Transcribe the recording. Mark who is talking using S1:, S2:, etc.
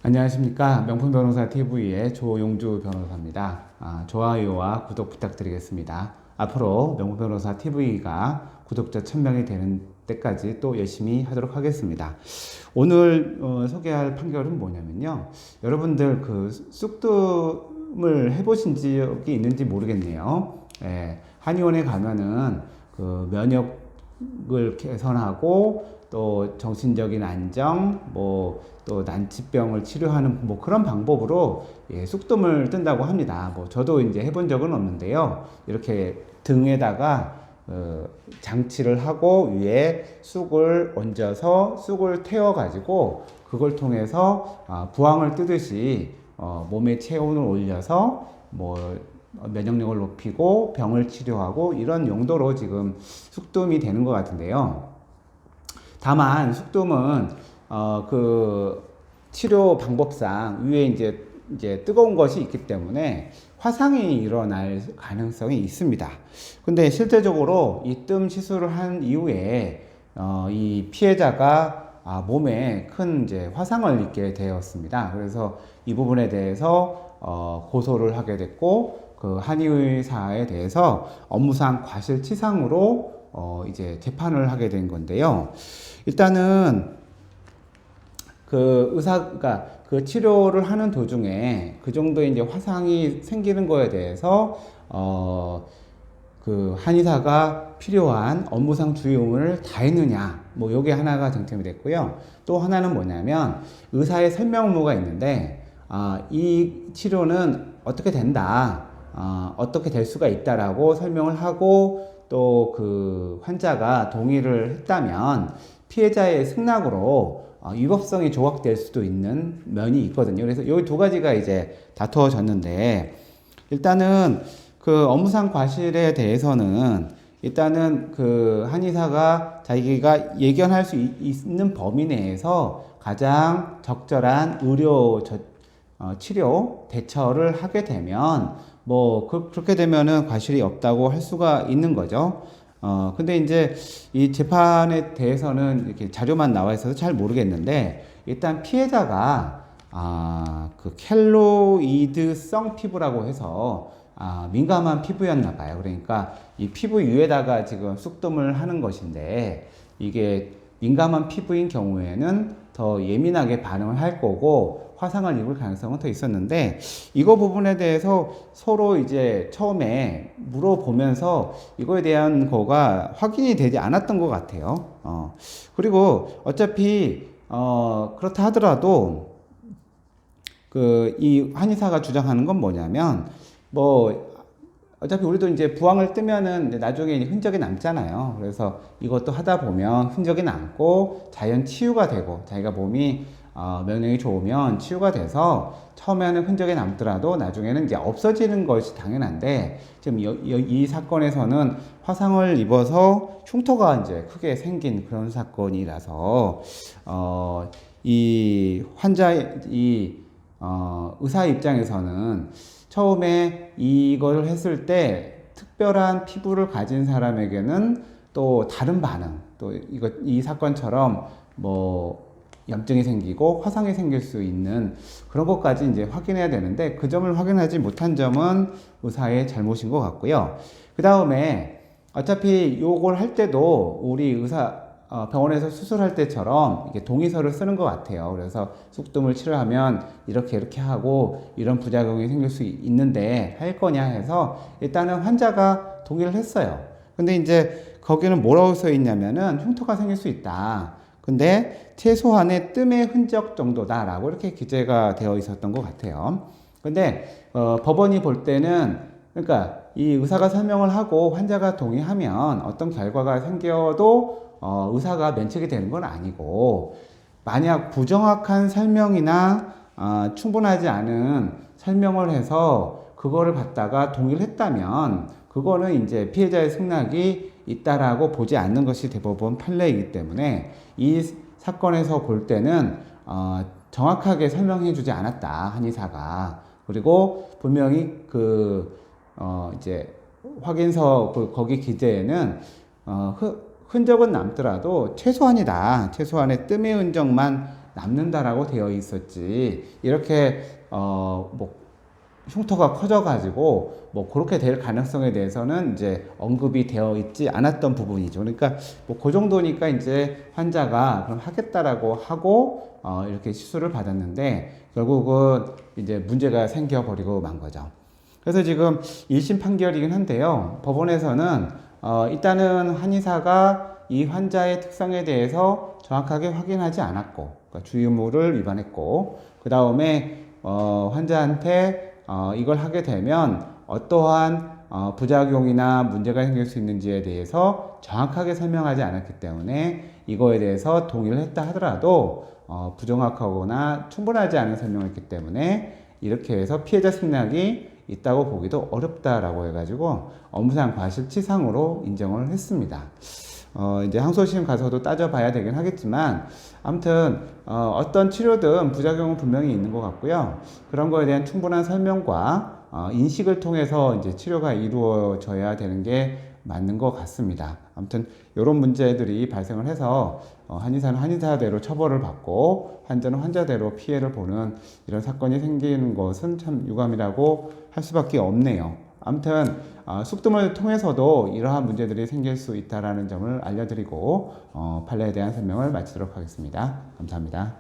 S1: 안녕하십니까. 명품변호사 TV의 조용주 변호사입니다. 좋아요와 구독 부탁드리겠습니다. 앞으로 명품변호사 TV가 구독자 1000명이 되는 때까지 또 열심히 하도록 하겠습니다. 오늘 소개할 판결은 뭐냐면요. 여러분들 그 쑥뜸을 해보신 적이 있는지 모르겠네요. 한의원에 가면은 그 면역을 개선하고 또 정신적인 안정, 또 난치병을 치료하는 그런 방법으로 쑥뜸을 뜬다고 합니다. 저도 이제 해본 적은 없는데요. 이렇게 등에다가 장치를 하고 위에 쑥을 얹어서 쑥을 태워 가지고 그걸 통해서 부항을 뜨듯이 몸의 체온을 올려서 면역력을 높이고 병을 치료하고 이런 용도로 지금 쑥뜸이 되는 것 같은데요. 다만 쑥뜸은 그 치료 방법상 위에 이제 뜨거운 것이 있기 때문에 화상이 일어날 가능성이 있습니다. 근데 실제적으로 이 뜸 시술을 한 이후에 이 피해자가 몸에 큰 이제 화상을 입게 되었습니다. 그래서 이 부분에 대해서 고소를 하게 됐고 그 한의사에 대해서 업무상 과실치상으로 이제 재판을 하게 된 건데요. 일단은 그 의사가 그 치료를 하는 도중에 그 정도의 이제 화상이 생기는 거에 대해서 그 한의사가 필요한 업무상 주의 의무를 다했느냐, 요게 하나가 쟁점이 됐고요. 또 하나는 뭐냐면 의사의 설명 의무가 있는데 이 치료는 어떻게 된다, 어떻게 될 수가 있다라고 설명을 하고 또 그 환자가 동의를 했다면 피해자의 승낙으로 위법성이 조각될 수도 있는 면이 있거든요. 그래서 이 두 가지가 이제 다투어졌는데 일단은 그 업무상 과실에 대해서는 일단은 그 한의사가 자기가 예견할 수 있는 범위 내에서 가장 적절한 의료 치료 대처를 하게 되면 그렇게 되면은 과실이 없다고 할 수가 있는 거죠. 근데 이제 이 재판에 대해서는 이렇게 자료만 나와 있어서 잘 모르겠는데, 일단 피해자가, 그 켈로이드성 피부라고 해서, 민감한 피부였나 봐요. 그러니까 이 피부 위에다가 지금 쑥뜸을 하는 것인데, 이게 민감한 피부인 경우에는 더 예민하게 반응을 할 거고, 화상을 입을 가능성은 더 있었는데 이거 부분에 대해서 서로 이제 처음에 물어보면서 이거에 대한 거가 확인이 되지 않았던 것 같아요. 그리고 어차피 그렇다 하더라도 그 이 한의사가 주장하는 건 뭐냐면 어차피 우리도 이제 부항을 뜨면은 나중에 흔적이 남잖아요. 그래서 이것도 하다 보면 흔적이 남고 자연 치유가 되고 자기가 몸이 면역이 좋으면 치유가 돼서 처음에는 흔적이 남더라도 나중에는 이제 없어지는 것이 당연한데 지금 이 사건에서는 화상을 입어서 흉터가 이제 크게 생긴 그런 사건이라서 이 의사 입장에서는 처음에 이걸 했을 때 특별한 피부를 가진 사람에게는 또 다른 반응, 또 이 사건처럼 염증이 생기고 화상이 생길 수 있는 그런 것까지 이제 확인해야 되는데 그 점을 확인하지 못한 점은 의사의 잘못인 것 같고요. 그 다음에 어차피 요걸 할 때도 우리 병원에서 수술할 때처럼 이게 동의서를 쓰는 것 같아요. 그래서 쑥뜸을 치료하면 이렇게 하고 이런 부작용이 생길 수 있는데 할 거냐 해서 일단은 환자가 동의를 했어요. 근데 이제 거기는 뭐라고 써 있냐면은 흉터가 생길 수 있다. 근데 최소한의 뜸의 흔적 정도다라고 이렇게 기재가 되어 있었던 것 같아요. 근데 법원이 볼 때는 그러니까 이 의사가 설명을 하고 환자가 동의하면 어떤 결과가 생겨도 의사가 면책이 되는 건 아니고 만약 부정확한 설명이나 충분하지 않은 설명을 해서 그거를 갖다가 동의를 했다면 그거는 이제 피해자의 승낙이 있다라고 보지 않는 것이 대법원 판례이기 때문에 이 사건에서 볼 때는 정확하게 설명해 주지 않았다 한의사가. 그리고 분명히 이제 확인서 거기 기재에는 흔적은 남더라도 최소한이다. 최소한의 뜸의 흔적만 남는다라고 되어 있었지 이렇게 뭐 흉터가 커져가지고 뭐 그렇게 될 가능성에 대해서는 이제 언급이 되어 있지 않았던 부분이죠. 그러니까 뭐 그 정도니까 이제 환자가 그럼 하겠다라고 하고 이렇게 시술을 받았는데 결국은 이제 문제가 생겨버리고 만 거죠. 그래서 지금 1심 판결이긴 한데요. 법원에서는 일단은 한의사가 이 환자의 특성에 대해서 정확하게 확인하지 않았고, 그러니까 주의무를 위반했고, 그 다음에 환자한테 이걸 하게 되면 어떠한 부작용이나 문제가 생길 수 있는지에 대해서 정확하게 설명하지 않았기 때문에 이거에 대해서 동의를 했다 하더라도 부정확하거나 충분하지 않은 설명을 했기 때문에 이렇게 해서 피해자 승낙이 있다고 보기도 어렵다라고 해가지고 업무상 과실치상으로 인정을 했습니다. 이제 항소심 가서도 따져봐야 되긴 하겠지만 아무튼 어떤 치료든 부작용은 분명히 있는 것 같고요. 그런 거에 대한 충분한 설명과 인식을 통해서 이제 치료가 이루어져야 되는 게 맞는 것 같습니다. 아무튼 이런 문제들이 발생을 해서 한의사는 한의사대로 처벌을 받고 환자는 환자대로 피해를 보는 이런 사건이 생기는 것은 참 유감이라고 할 수밖에 없네요. 아무튼 숙dum을 통해서도 이러한 문제들이 생길 수 있다는 점을 알려드리고 판례에 대한 설명을 마치도록 하겠습니다. 감사합니다.